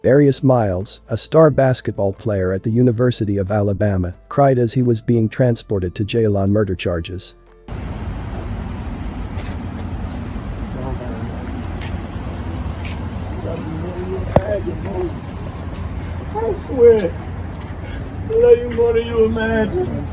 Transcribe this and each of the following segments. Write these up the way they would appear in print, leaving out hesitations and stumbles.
Darius Miles, a star basketball player at the University of Alabama, cried as he was being transported to jail on murder charges. I swear, I love you more than you imagine.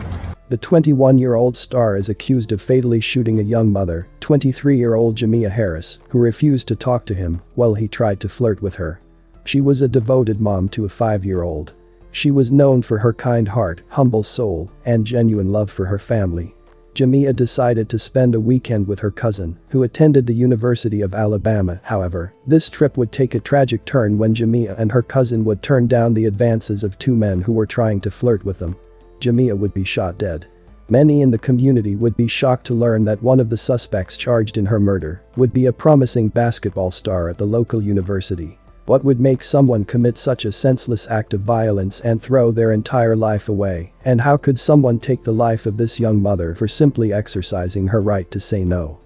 The 21-year-old star is accused of fatally shooting a young mother, 23-year-old Jamia Harris, who refused to talk to him while he tried to flirt with her. She was a devoted mom to a 5-year-old. She was known for her kind heart, humble soul, and genuine love for her family. Jamia decided to spend a weekend with her cousin, who attended the University of Alabama. However, this trip would take a tragic turn when Jamia and her cousin would turn down the advances of two men who were trying to flirt with them. Jamia would be shot dead. Many in the community would be shocked to learn that one of the suspects charged in her murder would be a promising basketball star at the local university. What would make someone commit such a senseless act of violence and throw their entire life away? And how could someone take the life of this young mother for simply exercising her right to say no?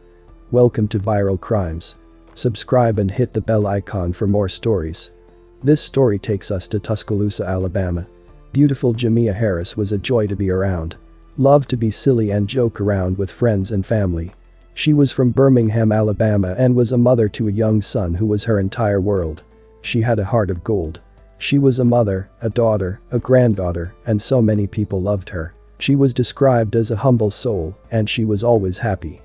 Welcome to Viral Crimes. Subscribe and hit the bell icon for more stories. This story takes us to Tuscaloosa, Alabama. Beautiful Jamia Harris was a joy to be around. Loved to be silly and joke around with friends and family. She was from Birmingham, Alabama and was a mother to a young son who was her entire world. She had a heart of gold. She was a mother, a daughter, a granddaughter, and so many people loved her. She was described as a humble soul, and she was always happy.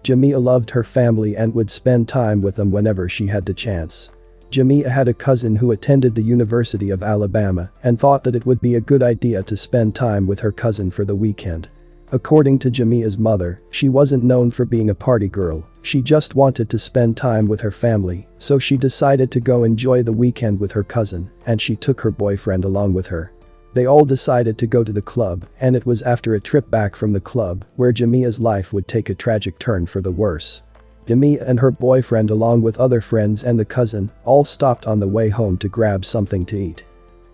Jamia loved her family and would spend time with them whenever she had the chance. Jamia had a cousin who attended the University of Alabama and thought that it would be a good idea to spend time with her cousin for the weekend. According to Jamia's mother, she wasn't known for being a party girl, she just wanted to spend time with her family, so she decided to go enjoy the weekend with her cousin, and she took her boyfriend along with her. They all decided to go to the club, and it was after a trip back from the club where Jamia's life would take a tragic turn for the worse. Jamia and her boyfriend along with other friends and the cousin all stopped on the way home to grab something to eat.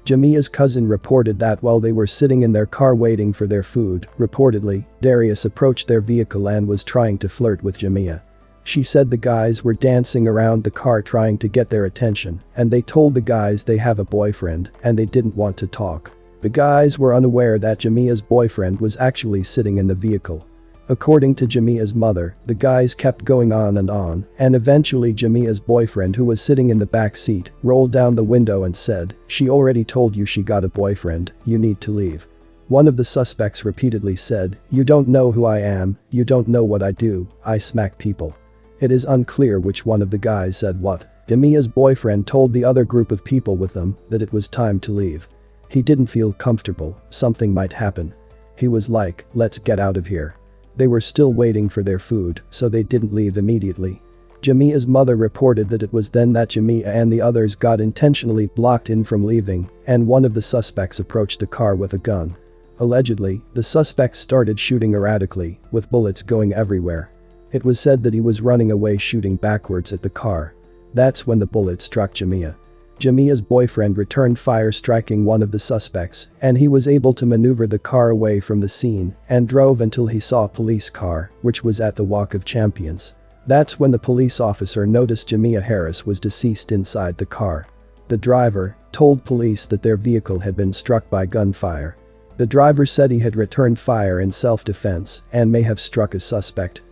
Jamia's cousin reported that while they were sitting in their car waiting for their food, reportedly, Darius approached their vehicle and was trying to flirt with Jamia. She said the guys were dancing around the car trying to get their attention, and they told the guys they have a boyfriend and they didn't want to talk. The guys were unaware that Jamia's boyfriend was actually sitting in the vehicle. According to Jamia's mother, the guys kept going on, and eventually Jamia's boyfriend, who was sitting in the back seat, rolled down the window and said, "She already told you she got a boyfriend, you need to leave." One of the suspects repeatedly said, "You don't know who I am, you don't know what I do, I smack people." It is unclear which one of the guys said what. Jamia's boyfriend told the other group of people with them that it was time to leave. He didn't feel comfortable, something might happen. He was like, "Let's get out of here." They were still waiting for their food, so they didn't leave immediately. Jamia's mother reported that it was then that Jamia and the others got intentionally blocked in from leaving, and one of the suspects approached the car with a gun. Allegedly, the suspect started shooting erratically, with bullets going everywhere. It was said that he was running away shooting backwards at the car. That's when the bullet struck Jamia. Jamia's boyfriend returned fire, striking one of the suspects, and he was able to maneuver the car away from the scene and drove until he saw a police car, which was at the Walk of Champions. That's when the police officer noticed Jamia Harris was deceased inside the car. The driver told police that their vehicle had been struck by gunfire. The driver said he had returned fire in self-defense and may have struck a suspect.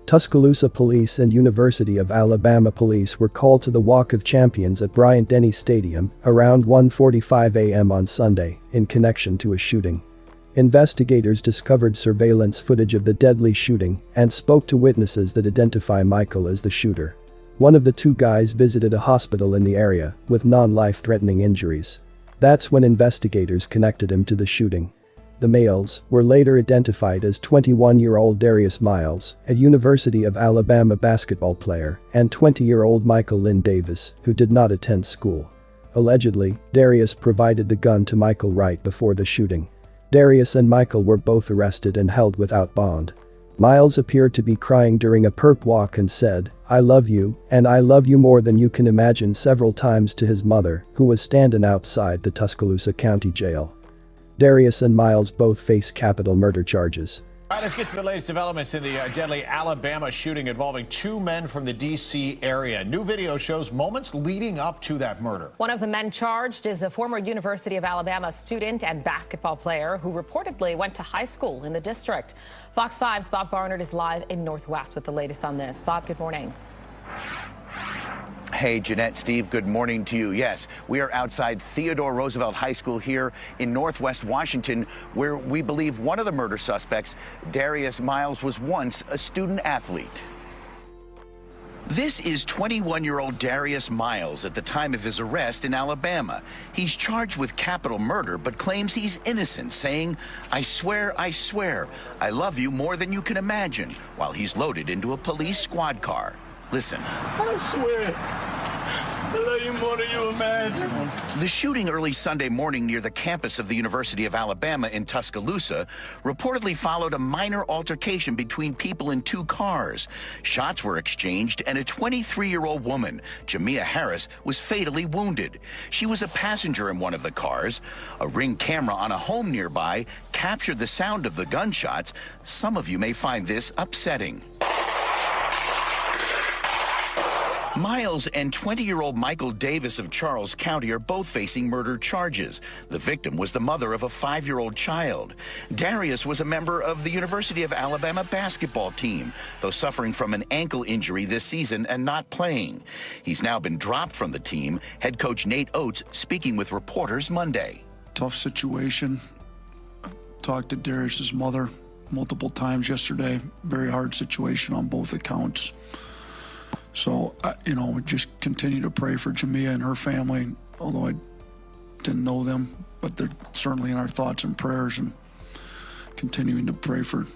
Tuscaloosa Police and University of Alabama Police were called to the Walk of Champions at Bryant-Denny Stadium around 1:45 a.m. on Sunday in connection to a shooting. Investigators discovered surveillance footage of the deadly shooting and spoke to witnesses that identify Michael as the shooter. One of the two guys visited a hospital in the area with non-life-threatening injuries. That's when investigators connected him to the shooting. The males were later identified as 21-year-old Darius Miles, a University of Alabama basketball player, and 20-year-old Michael Lynn Davis, who did not attend school. Allegedly, Darius provided the gun to Michael right before the shooting. Darius and Michael were both arrested and held without bond. Miles appeared to be crying during a perp walk and said, "I love you, and I love you more than you can imagine," several times to his mother, who was standing outside the Tuscaloosa County Jail. Darius and Miles both face capital murder charges. All right, let's get to the latest developments in the deadly Alabama shooting involving two men from the D.C. area. New video shows moments leading up to that murder. One of the men charged is a former University of Alabama student and basketball player who reportedly went to high school in the district. Fox 5's Bob Barnard is live in Northwest with the latest on this. Bob, good morning. Hey, Jeanette, Steve, good morning to you. Yes, we are outside Theodore Roosevelt High School here in Northwest Washington, where we believe one of the murder suspects, Darius Miles, was once a student athlete. This is 21-year-old Darius Miles at the time of his arrest in Alabama. He's charged with capital murder, but claims he's innocent, saying, I swear, I love you more than you can imagine," while he's loaded into a police squad car. Listen. I swear, I love you more than you imagine. The shooting early Sunday morning near the campus of the University of Alabama in Tuscaloosa reportedly followed a minor altercation between people in two cars. Shots were exchanged, and a 23-year-old woman, Jamia Harris, was fatally wounded. She was a passenger in one of the cars. A Ring camera on a home nearby captured the sound of the gunshots. Some of you may find this upsetting. Miles and 20-year-old Michael Davis of Charles County are both facing murder charges. The victim was the mother of a 5-year-old child. Darius was a member of the University of Alabama basketball team, though suffering from an ankle injury this season and not playing. He's now been dropped from the team. Head coach Nate Oates speaking with reporters Monday. Tough situation. Talked to Darius's mother multiple times yesterday. Very hard situation on both accounts. So, we just continue to pray for Jamia and her family, although I didn't know them, but they're certainly in our thoughts and prayers, and continuing to pray for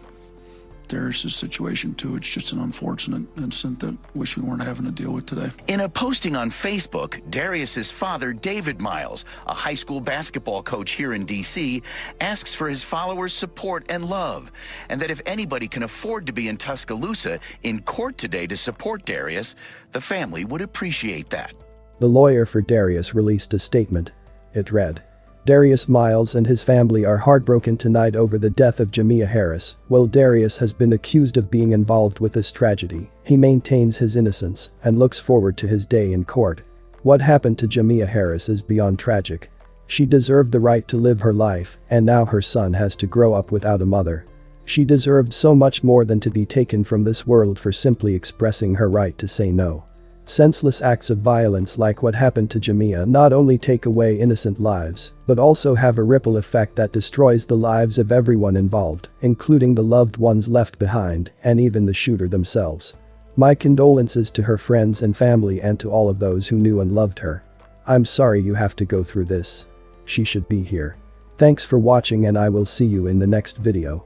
Darius's situation too. It's just an unfortunate incident that wish we weren't having to deal with today. In a posting on Facebook, Darius's father, David Miles, a high school basketball coach here in D.C., asks for his followers' support and love, and that if anybody can afford to be in Tuscaloosa in court today to support Darius, the family would appreciate that. The lawyer for Darius released a statement. It read, Darius Miles and his family are heartbroken tonight over the death of Jamia Harris. While Darius has been accused of being involved with this tragedy, he maintains his innocence and looks forward to his day in court. What happened to Jamia Harris is beyond tragic. She deserved the right to live her life, and now her son has to grow up without a mother. She deserved so much more than to be taken from this world for simply expressing her right to say no. Senseless acts of violence like what happened to Jamia not only take away innocent lives, but also have a ripple effect that destroys the lives of everyone involved, including the loved ones left behind, and even the shooter themselves. My condolences to her friends and family and to all of those who knew and loved her. I'm sorry you have to go through this. She should be here. Thanks for watching, and I will see you in the next video.